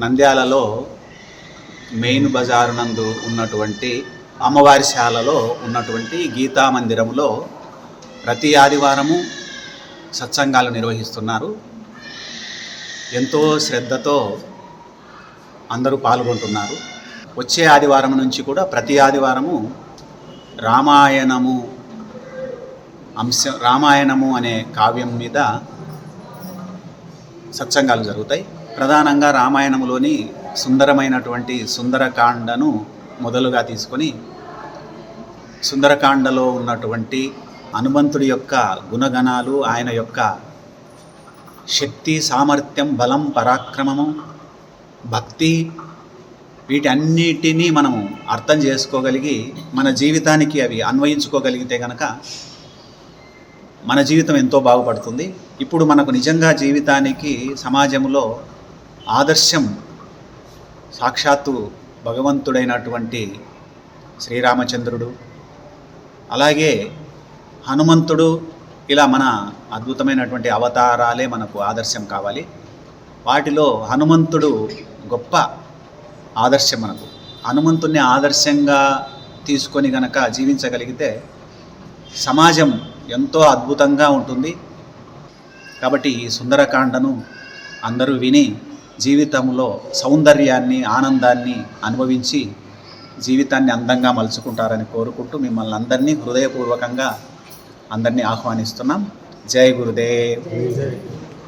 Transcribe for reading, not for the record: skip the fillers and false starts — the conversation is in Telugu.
నంద్యాలలో మెయిన్ బజారు నందు ఉన్నటువంటి అమ్మవారి శాలలో ఉన్నటువంటి గీతా మందిరంలో ప్రతి ఆదివారము సత్సంగాలు నిర్వహిస్తున్నారు. ఎంతో శ్రద్ధతో అందరూ పాల్గొంటున్నారు. వచ్చే ఆదివారం నుంచి కూడా ప్రతి ఆదివారము రామాయణము అనే కావ్యం మీద సత్సంగాలు జరుగుతాయి. ప్రధానంగా రామాయణంలోని సుందరమైనటువంటి సుందరకాండను మొదలుగా తీసుకొని సుందరకాండలో ఉన్నటువంటి హనుమంతుడి యొక్క గుణగణాలు, ఆయన యొక్క శక్తి, సామర్థ్యం, బలం, పరాక్రమము, భక్తి, వీటన్నిటినీ మనము అర్థం చేసుకోగలిగి మన జీవితానికి అవి అన్వయించుకోగలిగితే కనుక మన జీవితం ఎంతో బాగుపడుతుంది. ఇప్పుడు మనకు నిజంగా జీవితానికి సమాజంలో ఆదర్శం సాక్షాత్తు భగవంతుడైనటువంటి శ్రీరామచంద్రుడు, అలాగే హనుమంతుడు, ఇలా మన అద్భుతమైనటువంటి అవతారాలే మనకు ఆదర్శం కావాలి. వాటిలో హనుమంతుడు గొప్ప ఆదర్శం. మనకు హనుమంతుడిని ఆదర్శంగా తీసుకొని గనక జీవించగలిగితే సమాజం ఎంతో అద్భుతంగా ఉంటుంది. కాబట్టి ఈ సుందరకాండను అందరూ విని జీవితంలో సౌందర్యాన్ని, ఆనందాన్ని అనుభవించి జీవితాన్ని అందంగా మలుచుకుంటారని కోరుకుంటూ మిమ్మల్ని అందరినీ హృదయపూర్వకంగా అందరినీ ఆహ్వానిస్తున్నాం. జై గురుదేవ్.